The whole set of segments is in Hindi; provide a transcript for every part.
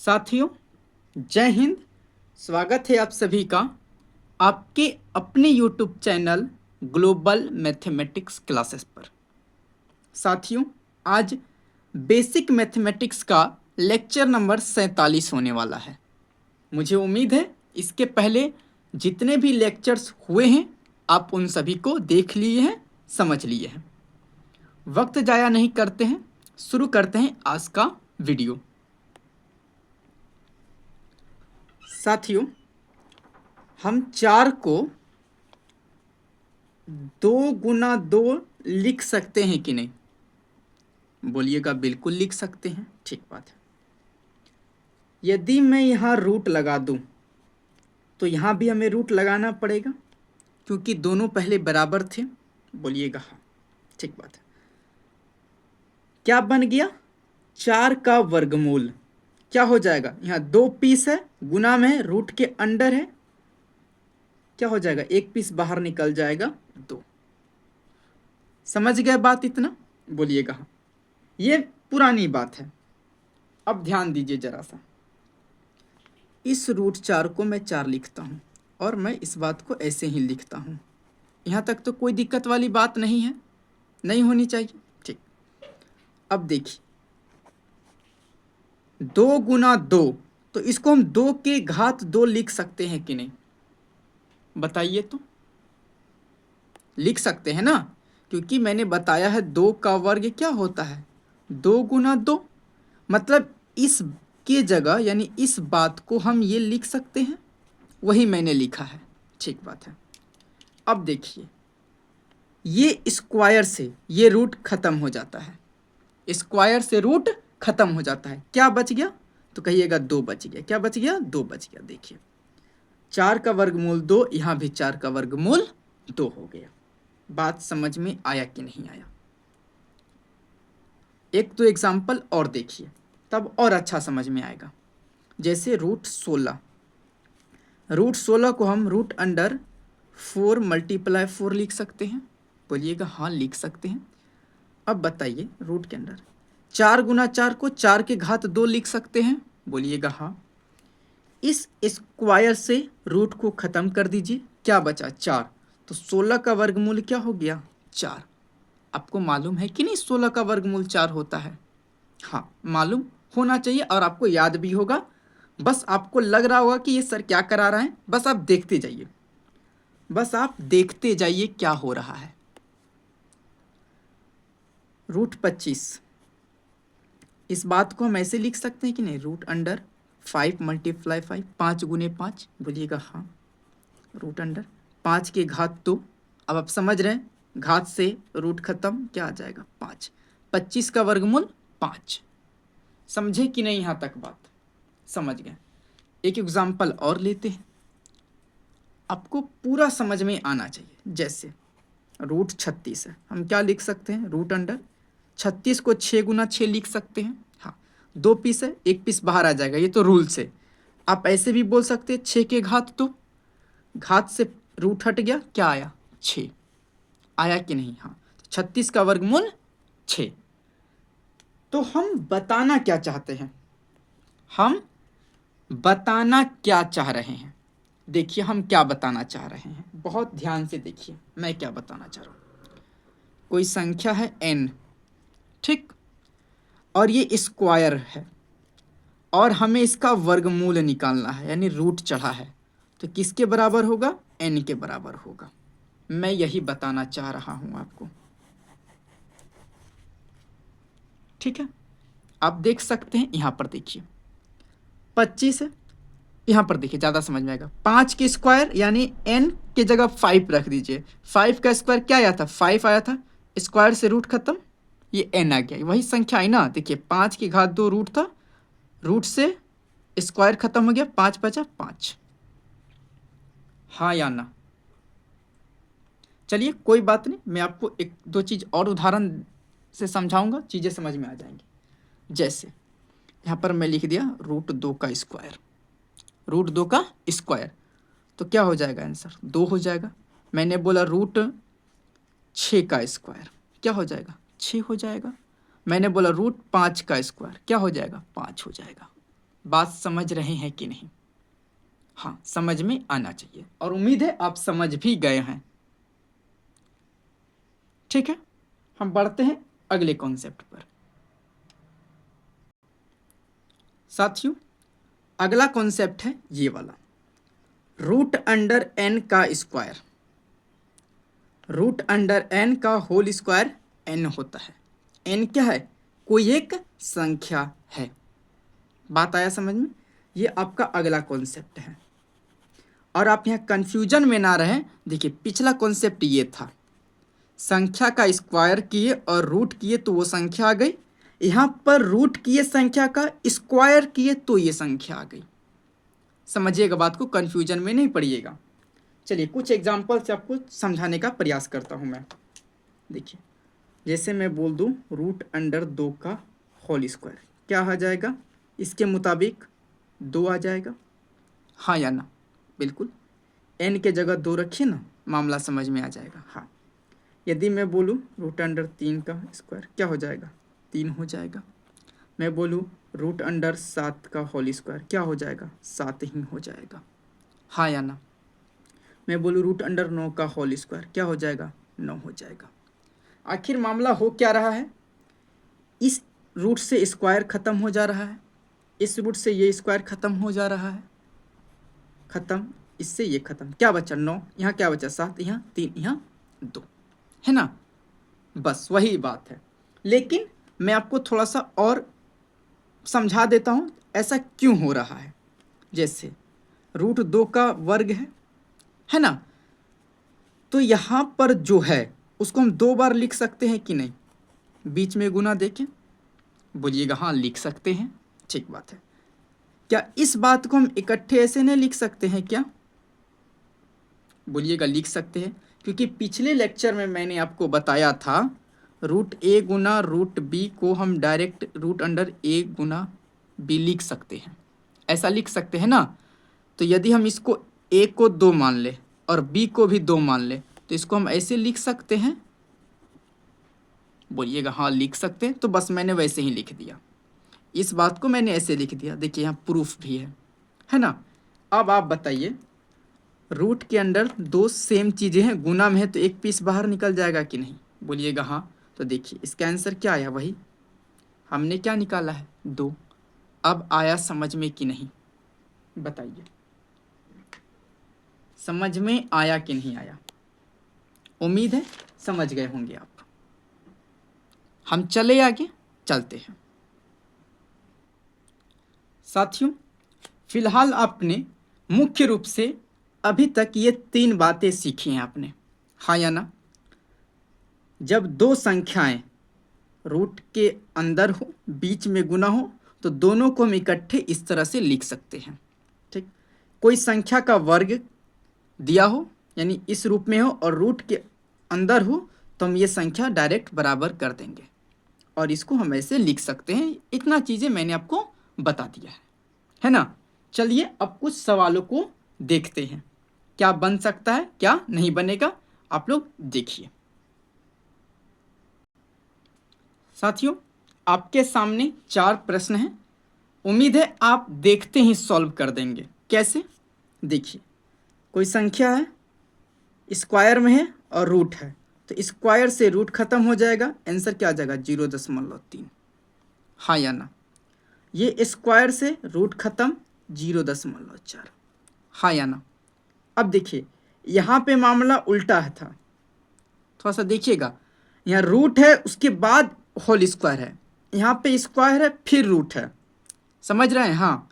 साथियों, जय हिंद। स्वागत है आप सभी का आपके अपने YouTube channel global mathematics classes पर। साथियों, आज बेसिक मैथमेटिक्स का लेक्चर नंबर 47 होने वाला है। मुझे उम्मीद है इसके पहले जितने भी लेक्चर्स हुए हैं आप उन सभी को देख लिए हैं, समझ लिए हैं। वक्त ज़ाया नहीं करते हैं, शुरू करते हैं आज का वीडियो। साथियों, हम 4 को 2 × 2 लिख सकते हैं कि नहीं? बोलिएगा बिल्कुल लिख सकते हैं। ठीक बात है। यदि मैं यहाँ रूट लगा दूं तो यहाँ भी हमें रूट लगाना पड़ेगा क्योंकि दोनों पहले बराबर थे। बोलिएगा हाँ, ठीक बात है। क्या बन गया? 4 का वर्गमूल क्या हो जाएगा? यहाँ 2 पीस है, गुना में रूट के अंडर है, क्या हो जाएगा? 1 पीस बाहर निकल जाएगा, 2। समझ गए बात इतना? बोलिएगा हाँ। ये पुरानी बात है। अब ध्यान दीजिए जरा सा। इस रूट 4 को मैं 4 लिखता हूँ और मैं इस बात को ऐसे ही लिखता हूँ। यहाँ तक तो कोई दिक्कत वाली बात नहीं है, नहीं होनी चाहिए। ठीक। अब देखिए 2 × 2, तो इसको हम 2 के घात 2 लिख सकते हैं कि नहीं? बताइए तो। लिख सकते हैं ना, क्योंकि मैंने बताया है 2 का वर्ग क्या होता है? 2 × 2। मतलब इस के जगह यानी इस बात को हम ये लिख सकते हैं, वही मैंने लिखा है। ठीक बात है। अब देखिए ये स्क्वायर से ये रूट खत्म हो जाता है, स्क्वायर से रूट खत्म हो जाता है। क्या बच गया? तो कहिएगा 2 बच गया। क्या बच गया? 2 बच गया। देखिए 4 का वर्गमूल 2, यहाँ भी 4 का वर्गमूल 2 हो गया। बात समझ में आया कि नहीं आया? एक तो एग्जाम्पल और देखिए, तब और अच्छा समझ में आएगा। जैसे रूट 16 को हम रूट अंडर 4 × 4 लिख सकते हैं। बोलिएगा हाँ, लिख सकते हैं। अब बताइए रूट के अंदर 4 × 4 को 4 के घात 2 लिख सकते हैं। बोलिएगा हाँ। इस स्क्वायर से रूट को ख़त्म कर दीजिए, क्या बचा? 4। तो 16 का वर्गमूल क्या हो गया? 4। आपको मालूम है कि नहीं 16 का वर्गमूल 4 होता है? हाँ, मालूम होना चाहिए और आपको याद भी होगा। बस आपको लग रहा होगा कि ये सर क्या करा रहा है। बस आप देखते जाइए, बस आप देखते जाइए क्या हो रहा है। रूट 25, इस बात को हम ऐसे लिख सकते हैं कि नहीं? Root under 5 × 5, 5 × 5। बोलिएगा हाँ। रूट अंडर 5 के घात 2। अब आप समझ रहे हैं, घात से रूट खत्म, क्या आ जाएगा? 5। 25 का वर्गमूल 5। समझे कि नहीं? यहाँ तक बात समझ गए। एक एग्जाम्पल और लेते हैं, आपको पूरा समझ में आना चाहिए। जैसे रूट 36 है, हम क्या लिख सकते हैं? रूट अंडर 36 को 6 × 6 लिख सकते हैं। हाँ, 2 पीस है, 1 पीस बाहर आ जाएगा, ये तो रूल से। आप ऐसे भी बोल सकते हैं 6 के घात 2, घात से रूट हट गया, क्या आया? 6 आया कि नहीं? हाँ, 36 का वर्गमूल 6। तो हम बताना क्या चाहते हैं? हम बताना क्या चाह रहे हैं? देखिए हम क्या बताना चाह रहे हैं, बहुत ध्यान से देखिए मैं क्या बताना चाह रहा हूँ। कोई संख्या है n, ठीक, और ये स्क्वायर है और हमें इसका वर्गमूल निकालना है, यानी रूट चढ़ा है, तो किसके बराबर होगा? n के बराबर होगा। मैं यही बताना चाह रहा हूँ आपको। ठीक है, आप देख सकते हैं। यहाँ पर देखिए 25 है, यहाँ पर देखिए ज़्यादा समझ में आएगा। 5 के स्क्वायर यानी n के जगह 5 रख दीजिए। 5 का स्क्वायर क्या आया था? 5 आया था। स्क्वायर से रूट खत्म, ये n आ गया, वही संख्या आई ना। देखिए 5 की घात 2 रूट था, रूट से स्क्वायर खत्म हो गया, 5 बचा 5। हाँ या ना? चलिए कोई बात नहीं, मैं आपको 1-2 चीज़ और उदाहरण से समझाऊंगा, चीज़ें समझ में आ जाएंगी। जैसे यहाँ पर मैं लिख दिया रूट 2 का स्क्वायर, रूट 2 का स्क्वायर, तो क्या हो जाएगा? आंसर 2 हो जाएगा। मैंने बोला रूट 6 का स्क्वायर, क्या हो जाएगा? 6 हो जाएगा। मैंने बोला रूट 5 का स्क्वायर, क्या हो जाएगा? 5 हो जाएगा। बात समझ रहे हैं कि नहीं? हाँ, समझ में आना चाहिए और उम्मीद है आप समझ भी गए हैं। ठीक है, हम बढ़ते हैं अगले कॉन्सेप्ट पर। साथियों, अगला कॉन्सेप्ट है ये वाला, रूट अंडर एन का स्क्वायर। रूट अंडर एन का होल स्क्वायर एन होता है। एन क्या है? कोई एक संख्या है। बात आया समझ में? ये आपका अगला कॉन्सेप्ट है और आप यहाँ कंफ्यूजन में ना रहें। देखिए, पिछला कॉन्सेप्ट ये था, संख्या का स्क्वायर किए और रूट किए तो वो संख्या आ गई। यहाँ पर रूट किए संख्या का स्क्वायर किए तो ये संख्या आ गई। समझिएगा बात को, कंफ्यूजन में नहीं पड़िएगा। चलिए कुछ एग्जाम्पल से आपको समझाने का प्रयास करता हूँ मैं। देखिए, जैसे मैं बोल दूँ रूट अंडर 2 का होल स्क्वायर, क्या आ जाएगा? इसके मुताबिक 2 आ जाएगा, हाँ या ना? बिल्कुल, एन के जगह 2 रखिए ना, मामला समझ में आ जाएगा। हाँ, यदि मैं बोलूँ रूट अंडर 3 का स्क्वायर, क्या हो जाएगा? 3 हो जाएगा। मैं बोलूँ रूट अंडर 7 का होल स्क्वायर, क्या हो जाएगा? 7 ही हो जाएगा, हाँ या ना? मैं बोलूँ रूट अंडर 9 का होल स्क्वायर, क्या हो जाएगा? 9 हो जाएगा। आखिर मामला हो क्या रहा है? इस रूट से स्क्वायर खत्म हो जा रहा है, इस रूट से ये स्क्वायर खत्म हो जा रहा है, खत्म, इससे ये खत्म, क्या बचा? 9, यहाँ क्या बचा? 7, यहाँ 3, यहाँ 2, है ना? बस वही बात है। लेकिन मैं आपको थोड़ा सा और समझा देता हूँ ऐसा क्यों हो रहा है। जैसे रूट 2 का वर्ग है ना? तो यहाँ पर जो है उसको हम 2 बार लिख सकते हैं कि नहीं? बीच में गुना देखें, बोलिएगा हाँ लिख सकते हैं। ठीक बात है। क्या इस बात को हम इकट्ठे ऐसे नहीं लिख सकते हैं क्या? बोलिएगा लिख सकते हैं, क्योंकि पिछले लेक्चर में मैंने आपको बताया था रूट ए गुना रूट बी को हम डायरेक्ट रूट अंडर ए गुना बी लिख सकते हैं, ऐसा लिख सकते हैं ना? तो यदि हम इसको ए को 2 मान ले और बी को भी 2 मान ले तो इसको हम ऐसे लिख सकते हैं। बोलिएगा हाँ लिख सकते हैं। तो बस मैंने वैसे ही लिख दिया, इस बात को मैंने ऐसे लिख दिया। देखिए यहाँ प्रूफ भी है ना? अब आप बताइए, रूट के अंदर 2 सेम चीज़ें हैं, गुना में है तो एक पीस बाहर निकल जाएगा कि नहीं? बोलिएगा हाँ। तो देखिए इसका आंसर क्या आया? वही हमने क्या निकाला है, 2। अब आया समझ में कि नहीं? बताइए, समझ में आया कि नहीं आया? उम्मीद है समझ गए होंगे आप। हम चले आगे, चलते हैं साथियों। फिलहाल आपने मुख्य रूप से अभी तक ये 3 बातें सीखी हैं आपने, हाँ या ना? जब 2 संख्याएं रूट के अंदर हो, बीच में गुना हो, तो दोनों को हम इकट्ठे इस तरह से लिख सकते हैं। ठीक, कोई संख्या का वर्ग दिया हो यानी इस रूप में हो और रूट के अंदर हो तो हम ये संख्या डायरेक्ट बराबर कर देंगे और इसको हम ऐसे लिख सकते हैं। इतना चीज़ें मैंने आपको बता दिया है ना? चलिए अब कुछ सवालों को देखते हैं, क्या बन सकता है क्या नहीं बनेगा, आप लोग देखिए। साथियों, आपके सामने 4 प्रश्न हैं, उम्मीद है आप देखते ही सॉल्व कर देंगे। कैसे? देखिए, कोई संख्या है, स्क्वायर में है और रूट है, तो स्क्वायर से रूट खत्म हो जाएगा, आंसर क्या आ जाएगा? 0.3, हाँ या ना? ये स्क्वायर से रूट खत्म, 0.4, हाँ या ना? अब देखिए यहाँ पे मामला उल्टा है था, थोड़ा सा देखिएगा, यहाँ रूट है उसके बाद होल स्क्वायर है, यहाँ पे स्क्वायर है फिर रूट है, समझ रहे हैं? हाँ,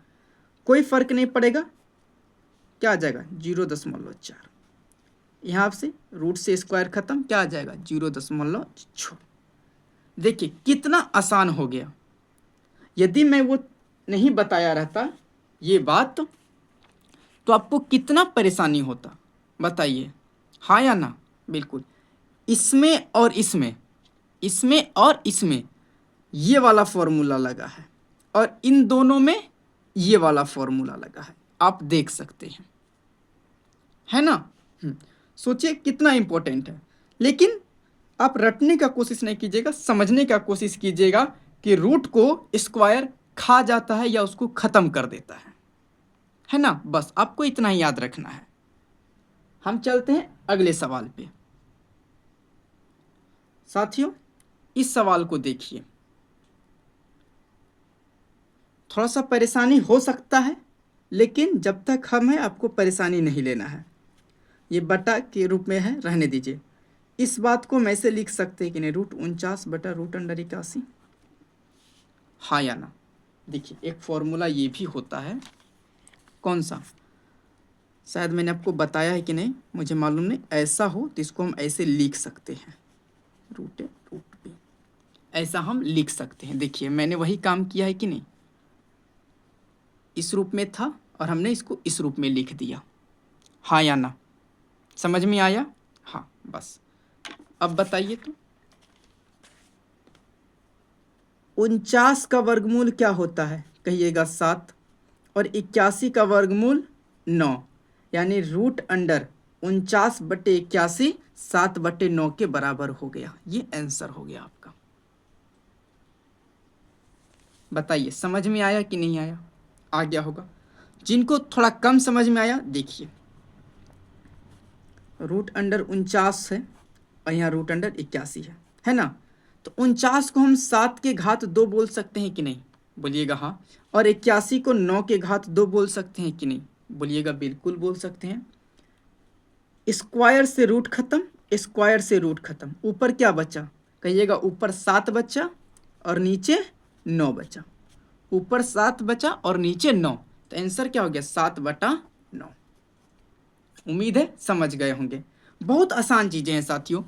कोई फर्क नहीं पड़ेगा, क्या आ जाएगा? 0.4। यहाँ से रूट से स्क्वायर खत्म, क्या आ जाएगा? 0.6। देखिए कितना आसान हो गया। यदि मैं वो नहीं बताया रहता ये बात तो आपको कितना परेशानी होता, बताइए, हाँ या ना? बिल्कुल, इसमें और इसमें, इसमें और इसमें ये वाला फॉर्मूला लगा है और इन दोनों में ये वाला फॉर्मूला लगा है, आप देख सकते हैं, है ना? सोचिए कितना इम्पोर्टेंट है। लेकिन आप रटने का कोशिश नहीं कीजिएगा, समझने का कोशिश कीजिएगा कि रूट को स्क्वायर खा जाता है या उसको ख़त्म कर देता है ना। बस आपको इतना ही याद रखना है। हम चलते हैं अगले सवाल पे। साथियों, इस सवाल को देखिए, थोड़ा सा परेशानी हो सकता है, लेकिन जब तक हम हैं आपको परेशानी नहीं लेना है। ये बटा के रूप में है, रहने दीजिए। इस बात को मैं से लिख सकते हैं कि नहीं, √49/√81। हाँ या ना। देखिए, एक फॉर्मूला ये भी होता है, कौन सा, शायद मैंने आपको बताया है कि नहीं मुझे मालूम नहीं। ऐसा हो तो इसको हम ऐसे लिख सकते हैं, √a/√b, ऐसा हम लिख सकते हैं। देखिए, मैंने वही काम किया है कि नहीं, इस रूप में था और हमने इसको इस रूप में लिख दिया। हाँ या ना, समझ में आया? हाँ, बस अब बताइए तो 49 का वर्गमूल क्या होता है, कहिएगा 7, और 81 का वर्गमूल 9, यानी √49/81 7/9 के बराबर हो गया। ये आंसर हो गया आपका। बताइए समझ में आया कि नहीं आया? आ गया होगा। जिनको थोड़ा कम समझ में आया, देखिए √49 है और यहाँ √81 है ना। तो 49 को हम 7 के घात 2 बोल सकते हैं कि नहीं, बोलिएगा हाँ। और 81 को 9 के घात 2 बोल सकते हैं कि नहीं, बोलिएगा बिल्कुल बोल सकते हैं। स्क्वायर से रूट खत्म, स्क्वायर से रूट खत्म, ऊपर क्या बचा, कहिएगा ऊपर 7 बचा और नीचे 9 बचा। ऊपर 7 बचा और नीचे 9, तो आंसर क्या हो गया, 7/9। उम्मीद है समझ गए होंगे। बहुत आसान चीज़ें हैं साथियों,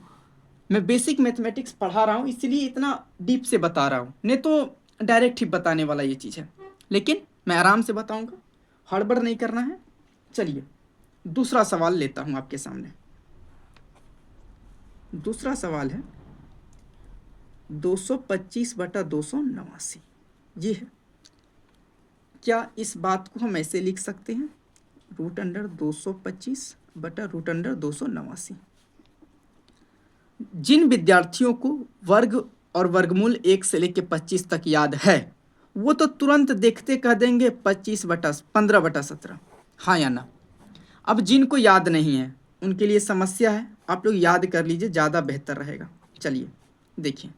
मैं बेसिक मैथमेटिक्स पढ़ा रहा हूँ इसलिए इतना डीप से बता रहा हूँ, नहीं तो डायरेक्ट ही बताने वाला ये चीज़ है, लेकिन मैं आराम से बताऊँगा, हड़बड़ नहीं करना है। चलिए दूसरा सवाल लेता हूँ आपके सामने। दूसरा सवाल है 225/289, ये है। क्या इस बात को हम ऐसे लिख सकते हैं, √225/√289। जिन विद्यार्थियों को वर्ग और वर्गमूल 1 से लेकर 25 तक याद है, वो तो तुरंत देखते कह देंगे 15/17। हाँ या ना। अब जिनको याद नहीं है उनके लिए समस्या है, आप लोग याद कर लीजिए, ज़्यादा बेहतर रहेगा। चलिए देखिए,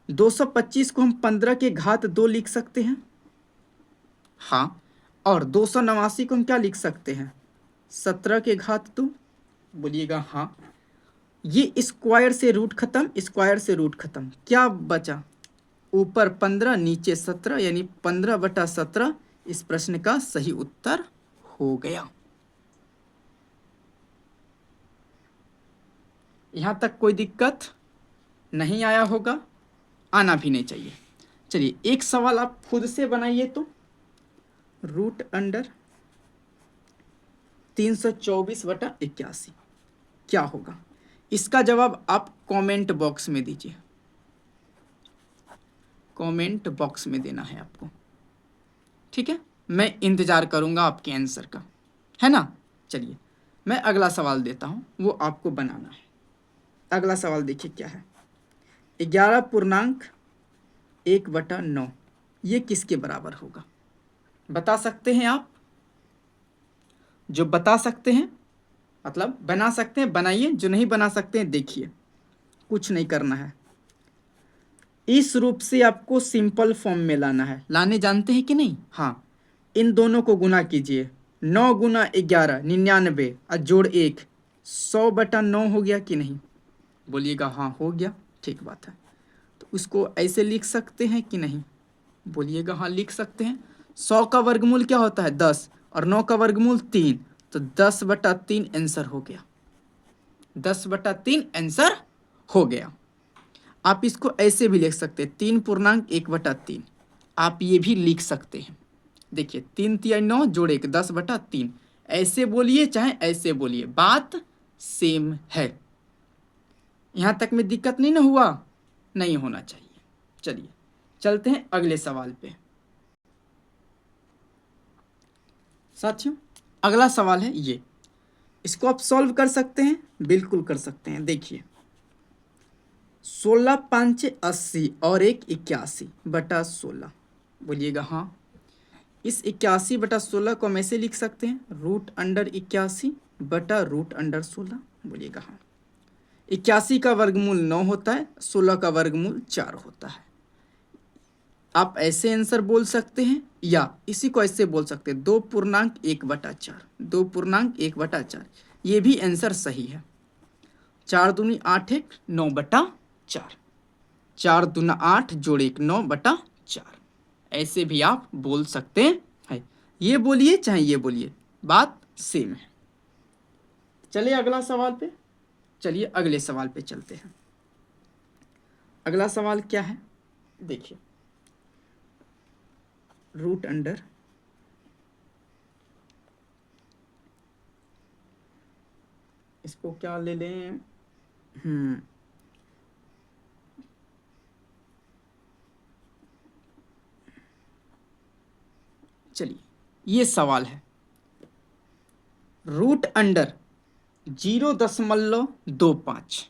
225 को हम 15 के घात 2 लिख सकते हैं, हाँ। और 289 को हम क्या लिख सकते हैं, 17 के घात 2, बोलिएगा हाँ। ये स्क्वायर से रूट खत्म, स्क्वायर से रूट खत्म, क्या बचा, ऊपर 15 नीचे 17, यानी 15/17 इस प्रश्न का सही उत्तर हो गया। यहाँ तक कोई दिक्कत नहीं आया होगा, आना भी नहीं चाहिए। चलिए एक सवाल आप खुद से बनाइए तो, √324/81 क्या होगा। इसका जवाब आप कमेंट बॉक्स में दीजिए, कमेंट बॉक्स में देना है आपको, ठीक है। मैं इंतज़ार करूँगा आपके आंसर का, है ना। चलिए मैं अगला सवाल देता हूँ, वो आपको बनाना है। अगला सवाल देखिए क्या है, 11.1/9 ये किसके बराबर होगा, बता सकते हैं आप? जो बता सकते हैं मतलब बना सकते हैं बनाइए, जो नहीं बना सकते हैं देखिए, कुछ नहीं करना है। इस रूप से आपको सिंपल फॉर्म में लाना है, लाने जानते हैं कि नहीं? हाँ, इन दोनों को गुना कीजिए, 9 × 11 99 और जोड़ 1 100/9 हो गया कि नहीं, बोलिएगा हाँ हो गया, ठीक बात है। तो उसको ऐसे लिख सकते हैं कि नहीं, बोलिएगा हाँ लिख सकते हैं। 100 का वर्गमूल क्या होता है 10 और 9 का वर्गमूल 3, तो 10/3 आंसर हो गया, 10/3 आंसर हो गया। आप इसको ऐसे भी लिख सकते हैं 3.1/3, आप ये भी लिख सकते हैं। देखिए 3 × 9 जोड़ 1 10/3, ऐसे बोलिए चाहे ऐसे बोलिए, बात सेम है। यहाँ तक में दिक्कत नहीं ना हुआ, नहीं होना चाहिए। चलिए चलते हैं अगले सवाल पे। साथियों अगला सवाल है ये, इसको आप सॉल्व कर सकते हैं, बिल्कुल कर सकते हैं। देखिए 16 × 5 = 80 और 1 81/16, बोलिएगा हाँ। इस 81/16 को हम ऐसे लिख सकते हैं, रूट अंडर 81 बटा रूट अंडर 16। बोलिएगा हाँ। 81 का वर्गमूल 9 होता है, 16 का वर्गमूल 4 होता है। आप ऐसे आंसर बोल सकते हैं या इसी को ऐसे बोल सकते हैं, 2.1/4, 2.1/4। ये भी आंसर सही है। 4 दूनी 8 1 9/4, 4 दूना 8 जोड़ 1 9/4। ऐसे भी आप बोल सकते हैं। ये बोलिए चाहे ये बोलिए, बात सेम है। चलिए अगला सवाल पे, चलिए अगले सवाल पे चलते हैं। अगला सवाल क्या है, देखिए। रूट अंडर इसको क्या ले लें, चलिए ये सवाल है, रूट अंडर 0.25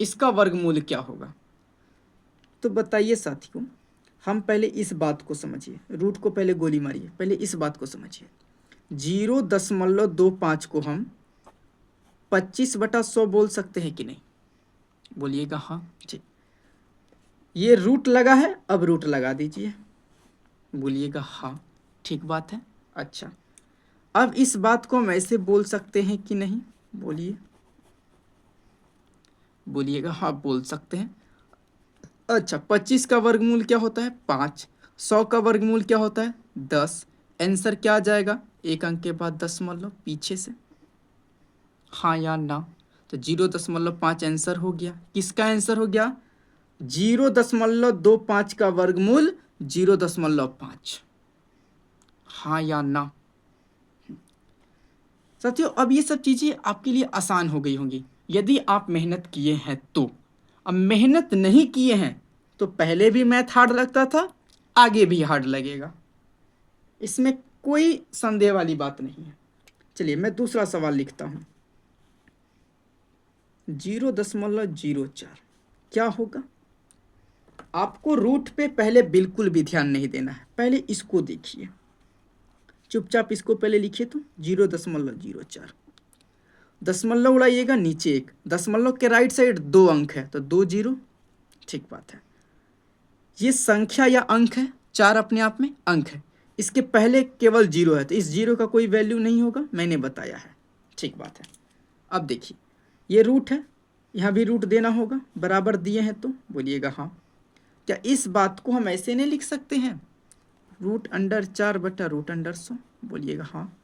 इसका वर्गमूल क्या होगा। तो बताइए साथियों, हम पहले इस बात को समझिए, रूट को पहले गोली मारिए, पहले इस बात को समझिए। 0.25 को हम 25/100 बोल सकते हैं कि नहीं, बोलिएगा हाँ। ठीक, ये रूट लगा है, अब रूट लगा दीजिए, बोलिएगा हाँ, ठीक बात है। अच्छा, अब इस बात को हम ऐसे बोल सकते हैं कि नहीं, बोलिए, बोलिएगा हाँ बोल सकते हैं। अच्छा, 25 का वर्गमूल क्या होता है 5, 100 का वर्गमूल क्या होता है 10। आंसर क्या आ जाएगा, एक अंक के बाद दशमलव पीछे से, हाँ या ना। तो 0.5 आंसर हो गया। किसका आंसर हो गया, 0.25 का वर्गमूल 0.5, हाँ या ना। साथियों, अब ये सब चीज़ें आपके लिए आसान हो गई होंगी यदि आप मेहनत किए हैं तो। अब मेहनत नहीं किए हैं तो पहले भी मैथ हार्ड लगता था, आगे भी हार्ड लगेगा, इसमें कोई संदेह वाली बात नहीं है। चलिए मैं दूसरा सवाल लिखता हूँ। 0.04 क्या होगा। आपको रूट पे पहले बिल्कुल भी ध्यान नहीं देना है, पहले इसको देखिए, चुपचाप इसको पहले लिखिए। तो 0.04, दशमलव उड़ाइएगा नीचे एक, दशमलव के राइट साइड 2 अंक है तो 2 0, ठीक बात है। ये संख्या या अंक है, 4 अपने आप में अंक है, इसके पहले केवल 0 है तो इस 0 का कोई वैल्यू नहीं होगा, मैंने बताया है, ठीक बात है। अब देखिए ये रूट है, यहाँ भी रूट देना होगा, बराबर दिए हैं तो बोलिएगा हाँ। क्या इस बात को हम ऐसे नहीं लिख सकते हैं, रूट अंडर 4 बटा रूट अंडर 100, बोलिएगा हाँ।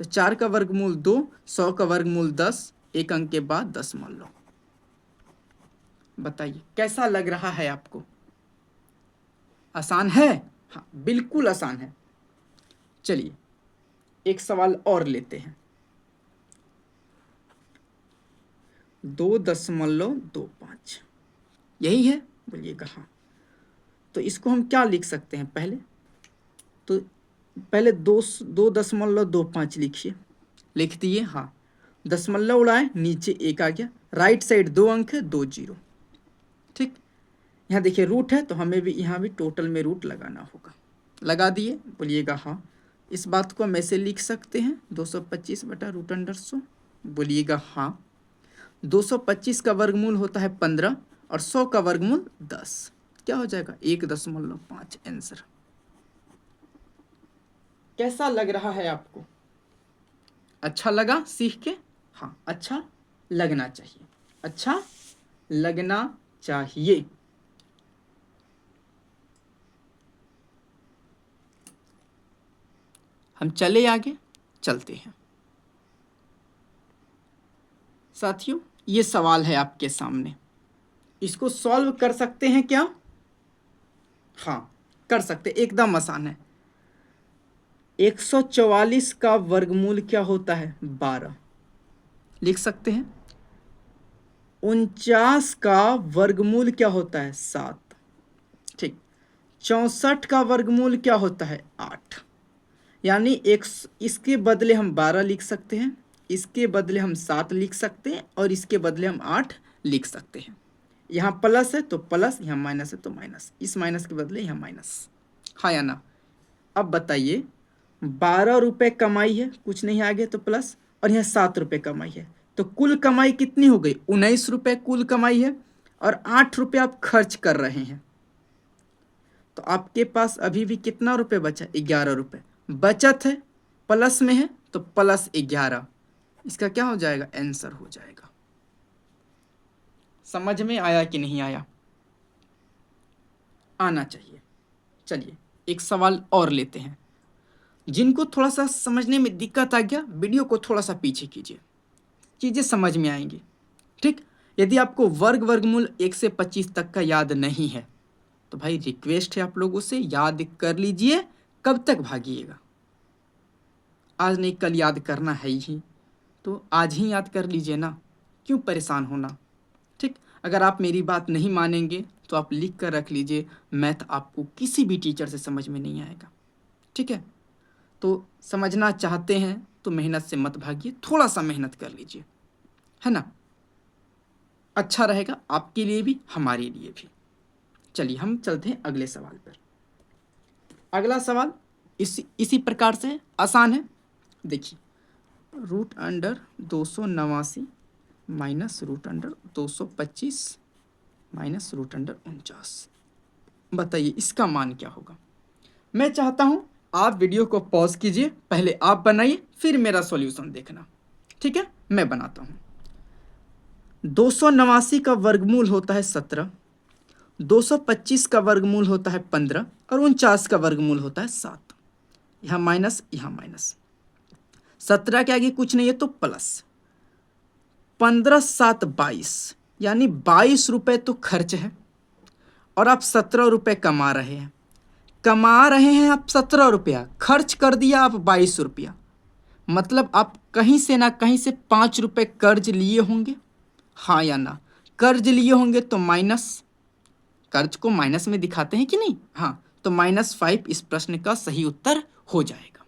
तो 4 का वर्गमूल 2, 100 का वर्गमूल 10, एक अंक के बाद दशमलव। बताइए कैसा लग रहा है आपको, आसान है, हाँ बिल्कुल आसान है। चलिए एक सवाल और लेते हैं, 2.25 यही है, बोलिएगा हाँ। तो इसको हम क्या लिख सकते हैं, पहले तो पहले 2.25 लिखिए, लिख दिए हाँ, दशमलव उड़ाए नीचे एक आ गया, राइट साइड 2 अंक है 2 0, ठीक। यहाँ देखिए रूट है तो हमें भी यहाँ भी टोटल में रूट लगाना होगा, लगा दिए, बोलिएगा हाँ। इस बात को हम ऐसे लिख सकते हैं 225 बटा रूट अंडर 100, बोलिएगा हाँ। 225 का वर्गमूल होता है 15 और 100 का वर्गमूल 10, क्या हो जाएगा 1.5 आंसर। कैसा लग रहा है आपको, अच्छा लगा सीख के, हाँ अच्छा लगना चाहिए, अच्छा लगना चाहिए। हम चले आगे, चलते हैं साथियों। ये सवाल है आपके सामने, इसको सॉल्व कर सकते हैं क्या, हाँ कर सकते, एकदम आसान है। 144 का वर्गमूल क्या होता है 12, लिख सकते हैं। 49 का वर्गमूल क्या होता है 7, ठीक। 64 का वर्गमूल क्या होता है 8, यानी इसके बदले हम 12 लिख सकते हैं, इसके बदले हम 7 लिख सकते हैं और इसके बदले हम 8 लिख सकते हैं। यहाँ प्लस है तो प्लस, यहाँ माइनस है तो माइनस, इस माइनस के बदले यहाँ माइनस, हाँ या ना? अब बताइए, 12 रुपये कमाई है, कुछ नहीं आगे तो प्लस, और यहाँ 7 रुपये कमाई है, तो कुल कमाई कितनी हो गई? 19 रुपये कुल कमाई है, और 8 रुपये आप खर्च कर रहे हैं, तो आपके पास अभी भी कितना रुपये बचा? 11 रुपये बचत है, प्लस में है तो प्लस 11, इसका क्या हो जाएगा? आंसर हो जाएगा। समझ में आया कि नहीं आया? आना चाहिए। चलिए एक सवाल और लेते हैं। जिनको थोड़ा सा समझने में दिक्कत आ गया, वीडियो को थोड़ा सा पीछे कीजिए, चीज़ें समझ में आएंगी। ठीक, यदि आपको वर्गमूल 1 से 25 तक का याद नहीं है तो भाई रिक्वेस्ट है आप लोगों से, याद कर लीजिए। कब तक भागिएगा? आज नहीं कल याद करना है ही, तो आज ही याद कर लीजिए ना, क्यों परेशान होना। ठीक, अगर आप मेरी बात नहीं मानेंगे तो आप लिख कर रख लीजिए, मैथ आपको किसी भी टीचर से समझ में नहीं आएगा। ठीक है, तो समझना चाहते हैं तो मेहनत से मत भागिए, थोड़ा सा मेहनत कर लीजिए, है ना? अच्छा रहेगा आपके लिए भी, हमारे लिए भी। चलिए हम चलते हैं अगले सवाल पर। अगला सवाल इसी प्रकार से आसान है। देखिए, root under 289 minus root under 225 minus root under 49, बताइए इसका मान क्या होगा? मैं चाहता हूं आप वीडियो को पॉज कीजिए, पहले आप बनाइए फिर मेरा सॉल्यूशन देखना। ठीक है, मैं बनाता हूं। 289 का वर्गमूल होता है 17, 225 का वर्गमूल होता है 15, और 49 का वर्गमूल होता है 7। यहाँ माइनस, यहाँ माइनस, 17 के आगे कुछ नहीं है तो प्लस, 15 7 22, यानी 22 रुपये तो खर्च है, और आप 17 रुपये कमा रहे हैं। आप 17 रुपया, खर्च कर दिया आप 22 रुपया, मतलब आप कहीं से ना कहीं से 5 रुपये कर्ज लिए होंगे। हाँ या ना? कर्ज लिए होंगे तो माइनस, कर्ज को माइनस में दिखाते हैं कि नहीं? हाँ, तो -5 इस प्रश्न का सही उत्तर हो जाएगा।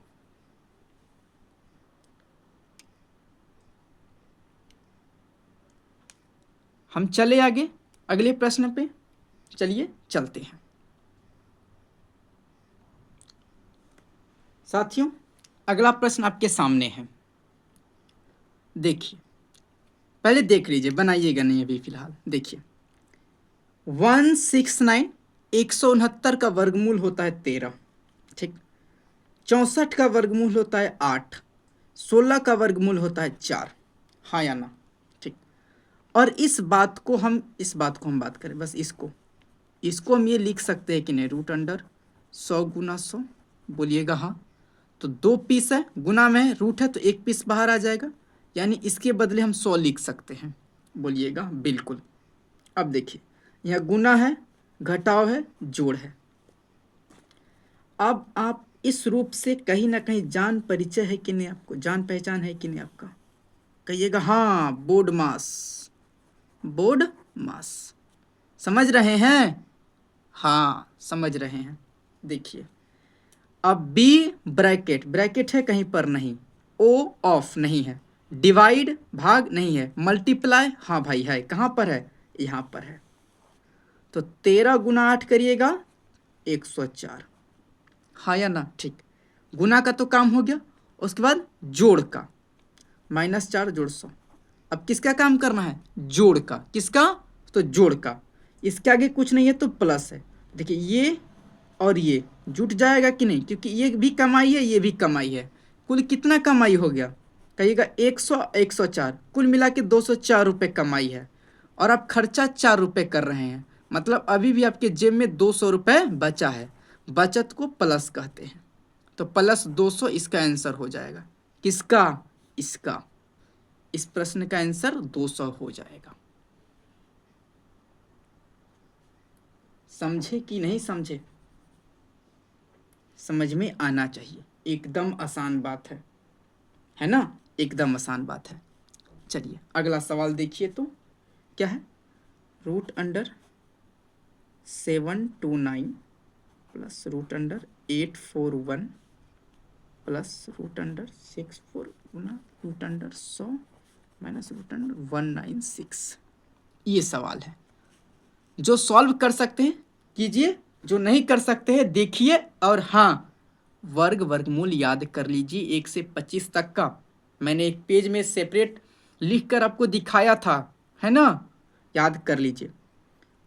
हम चले आगे अगले प्रश्न पे, चलिए चलते हैं साथियों। अगला प्रश्न आपके सामने है, देखिए, पहले देख लीजिए, बनाइएगा नहीं अभी फिलहाल। देखिए, 169 169 का वर्गमूल होता है 13। ठीक, 64 का वर्गमूल होता है 8, 16 का वर्गमूल होता है 4। हाँ या ना? ठीक, और इस बात को हम बात करें, बस इसको हम ये लिख सकते हैं कि नहीं? रूट अंडर 100 गुना 100, बोलिएगा हाँ। तो 2 पीस है, गुना में रूट है तो 1 पीस बाहर आ जाएगा, यानी इसके बदले हम 100 लिख सकते हैं, बोलिएगा बिल्कुल। अब देखिए, यहाँ गुना है, घटाव है, जोड़ है। अब आप इस रूप से कहीं ना कहीं जान परिचय है कि नहीं आपको, जान पहचान है कि नहीं आपका? कहिएगा हाँ, बोर्ड मास। समझ रहे हैं? हाँ समझ रहे हैं। देखिए, अब बी ब्रैकेट है कहीं पर नहीं, ओ ऑफ नहीं है, डिवाइड भाग नहीं है, मल्टीप्लाई हाँ भाई है, कहाँ पर है? यहाँ पर है। तो 13 गुना 8 करिएगा 104, हाँ या ना? ठीक, गुना का तो काम हो गया, उसके बाद जोड़ का, -4 जोड़ 100। अब किसका काम करना है? जोड़ का। किसका? तो जोड़ का। इसके आगे कुछ नहीं है तो प्लस है। देखिए, ये और ये जुट जाएगा कि नहीं? क्योंकि ये भी कमाई है, ये भी कमाई है। कुल कितना कमाई हो गया? कहिएगा 104, कुल मिला के 204 रुपये कमाई है, और आप खर्चा 4 रुपये कर रहे हैं, मतलब अभी भी आपके जेब में 200 रुपये बचा है। बचत को प्लस कहते हैं, तो प्लस 200 इसका आंसर हो जाएगा। किसका? इसका। इस प्रश्न का आंसर 200 हो जाएगा। समझे कि नहीं समझे? समझ में आना चाहिए, एकदम आसान बात है ना? एकदम आसान बात है। चलिए अगला सवाल देखिए, तो क्या है? Root under 729 plus root under 841 plus root under 64 गुना root under 100 minus root under 196। ये सवाल है, जो सॉल्व कर सकते हैं कीजिए, जो नहीं कर सकते हैं देखिए, और हाँ, वर्गमूल याद कर लीजिए 1 से 25 तक का। मैंने एक पेज में सेपरेट लिख कर आपको दिखाया था, है ना, याद कर लीजिए।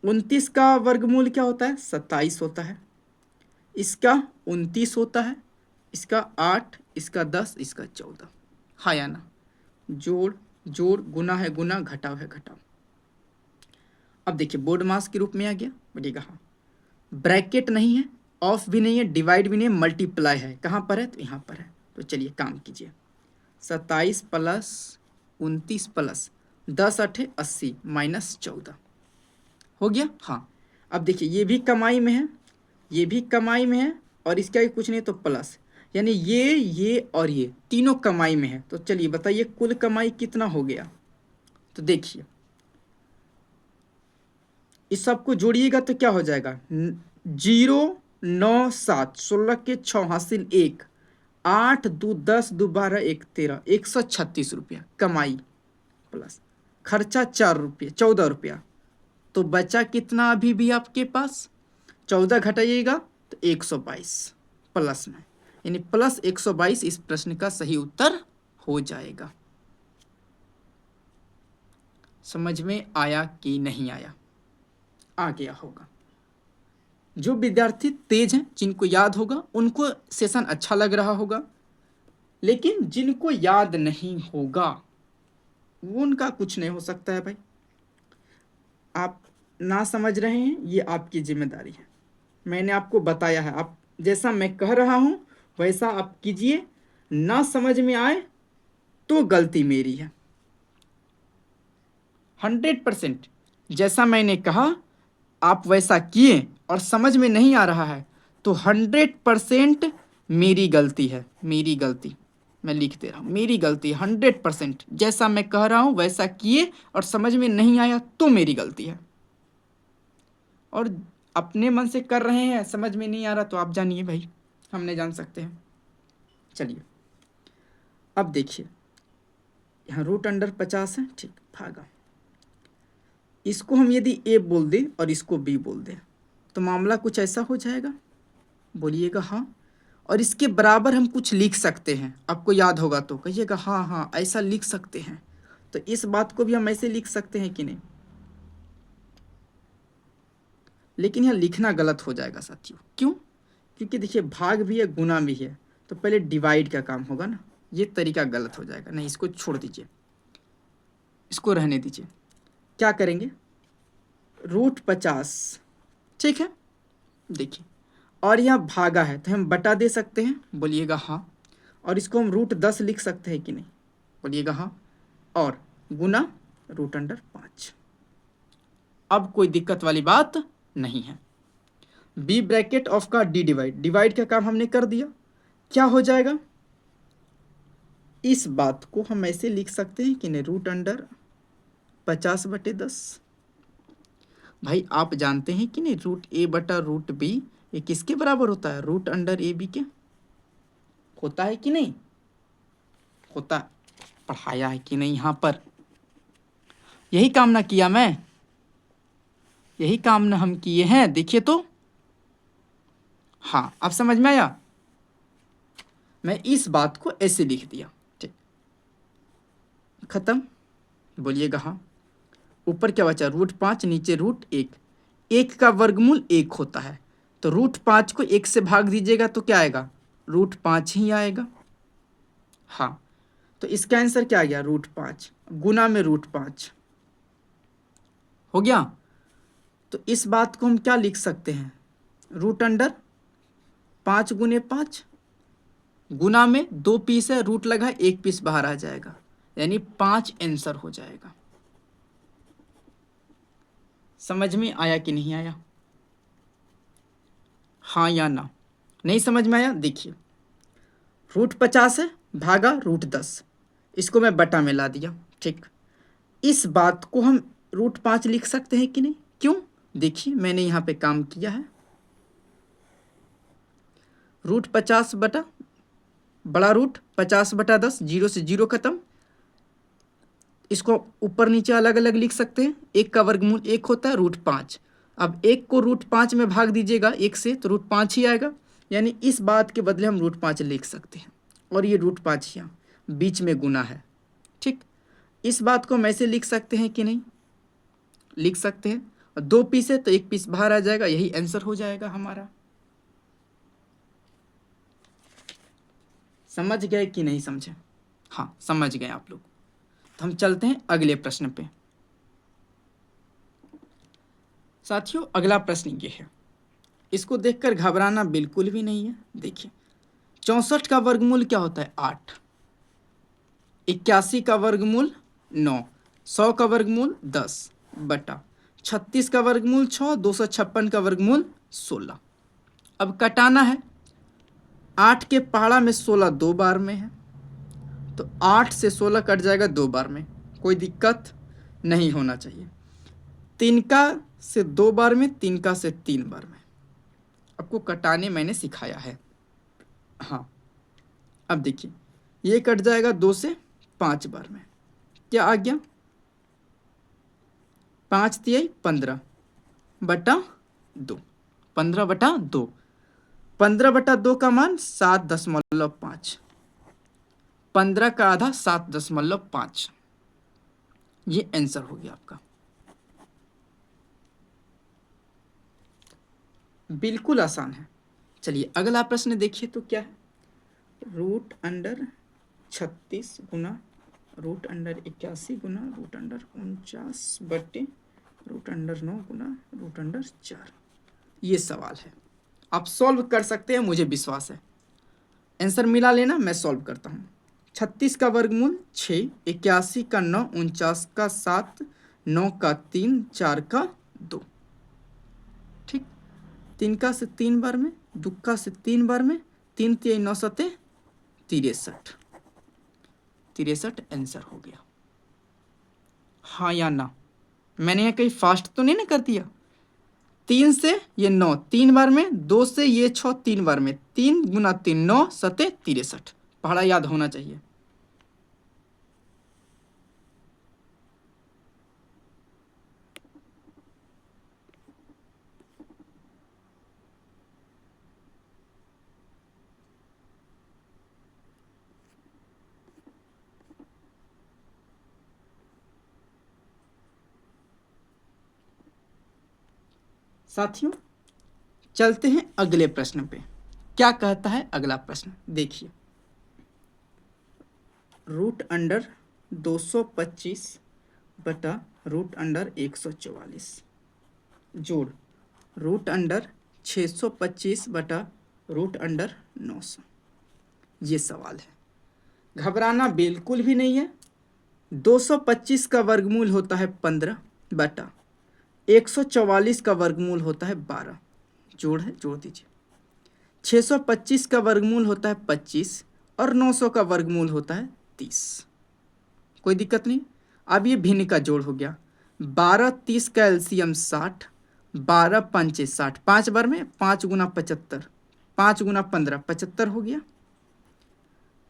29 का वर्गमूल क्या होता है? 27 होता है। इसका 29 होता है, इसका 8, इसका 10, इसका 14। हाँ या ना? जोड़ जोड़, गुना है गुना, घटाव है घटाव। अब देखिए बोर्ड मास के रूप में आ गया, बोलिएगा हाँ। ब्रैकेट नहीं है, ऑफ भी नहीं है, डिवाइड भी नहीं है, मल्टीप्लाई है। कहाँ पर है? तो यहाँ पर है। तो चलिए काम कीजिए। 27 प्लस 29 प्लस 10 8 80 माइनस 14 हो गया। हाँ, अब देखिए ये भी कमाई में है, ये भी कमाई में है, और इसका भी कुछ नहीं तो प्लस, यानी ये और ये तीनों कमाई में है। तो चलिए बताइए कुल कमाई कितना हो गया? तो देखिए इस सब को जोड़िएगा तो क्या हो जाएगा? 0 9 7 16 के 6 हासिल 1, 8 2 10 2 12 1 13, 136 रुपया कमाई, प्लस खर्चा 4 रुपये, 14 रुपया। तो बचा कितना अभी भी आपके पास? 14 घटाइएगा तो 122 प्लस में, यानी प्लस 122 इस प्रश्न का सही उत्तर हो जाएगा। समझ में आया कि नहीं आया? आ गया होगा। जो विद्यार्थी तेज हैं, जिनको याद होगा, उनको सेशन अच्छा लग रहा होगा, लेकिन जिनको याद नहीं होगा वो उनका कुछ नहीं हो सकता है भाई। आप ना समझ रहे हैं, ये आपकी जिम्मेदारी है। मैंने आपको बताया है, आप जैसा मैं कह रहा हूं वैसा आप कीजिए। ना समझ में आए तो गलती मेरी है। 100% जैसा मैंने कहा आप वैसा किए और समझ में नहीं आ रहा है तो 100% मेरी गलती है। मेरी गलती, मैं लिख दे रहा हूँ, मेरी गलती 100%। जैसा मैं कह रहा हूँ वैसा किए और समझ में नहीं आया तो मेरी गलती है। और अपने मन से कर रहे हैं, समझ में नहीं आ रहा तो आप जानिए भाई, हम नहीं जान सकते हैं। चलिए अब देखिए, यहाँ रूट अंडर 50 है, ठीक, भागा। इसको हम यदि ए बोल दें और इसको बी बोल दें तो मामला कुछ ऐसा हो जाएगा, बोलिएगा हाँ। और इसके बराबर हम कुछ लिख सकते हैं, आपको याद होगा तो कहिएगा हाँ हाँ ऐसा लिख सकते हैं। तो इस बात को भी हम ऐसे लिख सकते हैं कि नहीं? लेकिन यह लिखना गलत हो जाएगा साथियों। क्यों? क्योंकि देखिए भाग भी है गुना भी है, तो पहले डिवाइड का काम होगा ना, ये तरीका गलत हो जाएगा। नहीं, इसको छोड़ दीजिए, इसको रहने दीजिए। क्या करेंगे? रूट 50, ठीक है, देखिए, और यहाँ भागा है तो हम बटा दे सकते हैं, बोलिएगा हाँ। और इसको हम रूट 10 लिख सकते हैं कि नहीं? बोलिएगा हाँ। और गुना रूट अंडर 5। अब कोई दिक्कत वाली बात नहीं है। बी ब्रैकेट ऑफ का डी डिवाइड, डिवाइड का काम हमने कर दिया। क्या हो जाएगा? इस बात को हम ऐसे लिख सकते हैं कि नहीं? Root under 50/10। भाई आप जानते हैं कि नहीं, रूट ए बटा रूट बी ये किसके बराबर होता है? रूट अंडर ए बी के। होता है कि नहीं? होता, पढ़ाया है कि नहीं यहाँ पर? यही काम ना किया मैं, यही काम ना हम किए हैं, देखिए तो। हाँ, अब समझ में आया? मैं इस बात को ऐसे लिख दिया, ठीक, खत्म। बोलिएगा हाँ। ऊपर क्या बचा? रूट 5, नीचे रूट 1। 1 का वर्गमूल 1 होता है, तो रूट 5 को 1 से भाग दीजिएगा तो क्या आएगा? रूट 5 ही आएगा। हाँ, तो इसका आंसर क्या आ गया? रूट 5 गुना में रूट 5 हो गया। तो इस बात को हम क्या लिख सकते हैं? रूट अंडर 5 गुने 5, गुना में 2 पीस है, रूट लगा 1 पीस बाहर आ जाएगा, यानी 5 आंसर हो जाएगा। समझ में आया कि नहीं आया? हाँ या ना? नहीं समझ में आया? देखिए, रूट 50 है भागा रूट 10, इसको मैं बटा में ला दिया, ठीक। इस बात को हम रूट 5 लिख सकते हैं कि नहीं? क्यों? देखिए मैंने यहाँ पे काम किया है। रूट 50 बटा बड़ा रूट 50/10, 0 से 0 खत्म। इसको ऊपर नीचे अलग अलग लिख सकते हैं। 1 का वर्गमूल 1 होता है, रूट 5। अब 1 को √5 में भाग दीजिएगा 1 से तो √5 ही आएगा, यानी इस बात के बदले हम √5 लिख सकते हैं और ये √5 यहाँ बीच में गुना है। ठीक, इस बात को हम ऐसे लिख सकते हैं कि नहीं, लिख सकते हैं। और 2 पीस है तो 1 पीस बाहर आ जाएगा, यही आंसर हो जाएगा हमारा। समझ गए कि नहीं समझे? हाँ समझ गए आप लोग। तो हम चलते हैं अगले प्रश्न पे। साथियों अगला प्रश्न ये है, इसको देखकर घबराना बिल्कुल भी नहीं है। देखिए 64 का वर्गमूल क्या होता है 8, 81 का वर्गमूल 9, 100 का वर्गमूल 10 बटा 36 का वर्गमूल 6, 256 का वर्गमूल 16। अब कटाना है, 8 के पहाड़ा में 16 2 बार में है, तो 8 से 16 कट जाएगा 2 बार में, कोई दिक्कत नहीं होना चाहिए। 3 का से 2 बार में, 3 का से 3 बार में। आपको कटाने मैंने सिखाया है। हाँ अब देखिए ये कट जाएगा 2 से 5 बार में, क्या आ गया 5 तिहाई 15 बटा 2, 15 बटा 2, 15 बटा 2 का मान 7.5, 15 का आधा 7.5, ये आंसर हो गया आपका। बिल्कुल आसान है। चलिए अगला प्रश्न देखिए तो क्या है, √36 गुना √81 गुना √49 बटे √9 गुना √4, ये सवाल है। आप सॉल्व कर सकते हैं, मुझे विश्वास है। आंसर मिला लेना, मैं सॉल्व करता हूँ। 36 का वर्गमूल 6, 81 का 9, 49 का 7, 9 का 3, 4 का 2। ठीक, 3 का से 3 बार में, 2 का से 3 बार में, 3 तिहाई 9 सते 63, 63 आंसर हो गया। हाँ या ना, मैंने यहाँ कहीं फास्ट तो नहीं ना कर दिया। 3 से ये 9 3 बार में, 2 से ये 6 3 बार में, 3 गुना 3 9 सते 63, पहाड़ा याद होना चाहिए। साथियों चलते हैं अगले प्रश्न पे। क्या कहता है अगला प्रश्न, देखिए √225 बटा √144 जोड़ √625 बटा √900, ये सवाल है। घबराना बिल्कुल भी नहीं है। 225 का वर्गमूल होता है 15 बटा 144 का वर्गमूल होता है 12, जोड़ है, जोड़ दीजिए। 625 का वर्गमूल होता है 25 और 900 का वर्गमूल होता है 30, कोई दिक्कत नहीं। अब ये भिन्न का जोड़ हो गया। 12 30 का एलसीएम 60, 12 पंचे 60, 5 बार में, 5 गुना 75, 5 गुना 15 75 हो गया।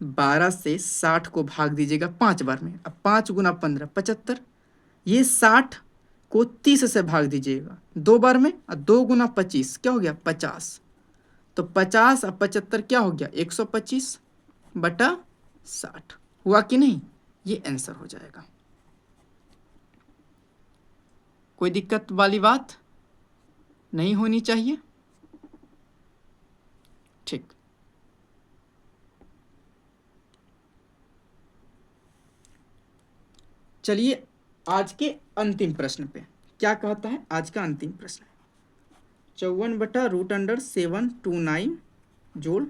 12 से 60 को भाग दीजिएगा 5 बार में, अब 5 गुना 15 75, ये 60 को 30 से भाग दीजिएगा 2 बार में, और 2 गुना 25 क्या हो गया 50, तो 50 और 75 क्या हो गया 125 बटा 60, हुआ कि नहीं, ये आंसर हो जाएगा। कोई दिक्कत वाली बात नहीं होनी चाहिए। ठीक, चलिए आज के अंतिम प्रश्न पे क्या कहता है। आज का अंतिम प्रश्न 54 बटा √729 जोड़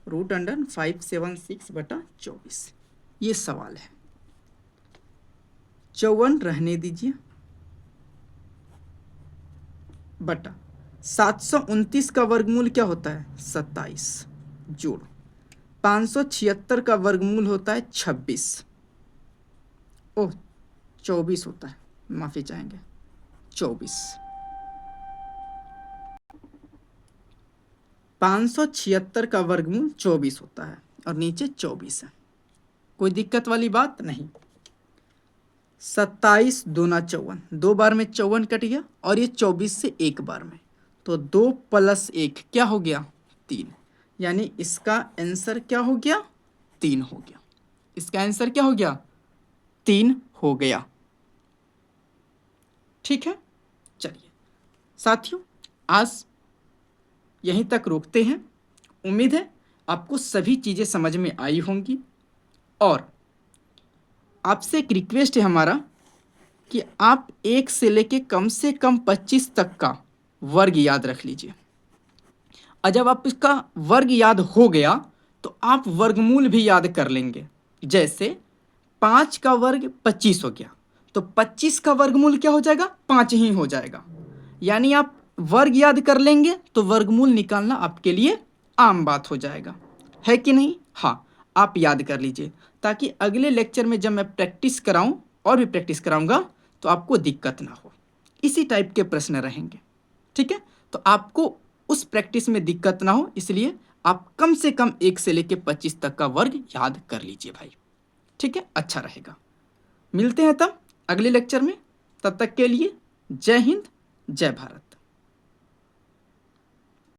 √576 बटा 24, ये सवाल है। 54 रहने दीजिए बटा 729 का वर्गमूल क्या होता है 27 जोड़ 576 का वर्गमूल होता है 26, ओह 24 होता है, माफी चाहेंगे 24, 576 का वर्गमूल 24 होता है और नीचे 24 है, कोई दिक्कत वाली बात नहीं। 27 दूना 54, 2 बार में 54 कट गया और ये 24 से एक बार में, तो 2 + 1 क्या हो गया 3, यानी इसका आंसर क्या हो गया 3 हो गया। इसका आंसर क्या हो गया 3 हो गया। ठीक है, चलिए साथियों आज यहीं तक रोकते हैं। उम्मीद है आपको सभी चीज़ें समझ में आई होंगी और आपसे एक रिक्वेस्ट है हमारा कि आप 1 से लेके कम से कम 25 तक का वर्ग याद रख लीजिए, और जब आप इसका वर्ग याद हो गया तो आप वर्गमूल भी याद कर लेंगे। जैसे 5 का वर्ग 25 हो गया, तो 25 का वर्गमूल क्या हो जाएगा 5 ही हो जाएगा। यानी आप वर्ग याद कर लेंगे तो वर्गमूल निकालना आपके लिए आम बात हो जाएगा, है कि नहीं? हाँ, आप याद कर लीजिए ताकि अगले लेक्चर में जब मैं प्रैक्टिस कराऊं और भी प्रैक्टिस कराऊंगा तो आपको दिक्कत ना हो। इसी टाइप के प्रश्न रहेंगे, ठीक है? तो आपको उस प्रैक्टिस में दिक्कत ना हो, इसलिए आप कम से कम 1 से लेकर 25 तक का वर्ग याद कर लीजिए भाई। ठीक है, अच्छा रहेगा। मिलते हैं तब अगले लेक्चर में, तब तक के लिए जय हिंद जय भारत।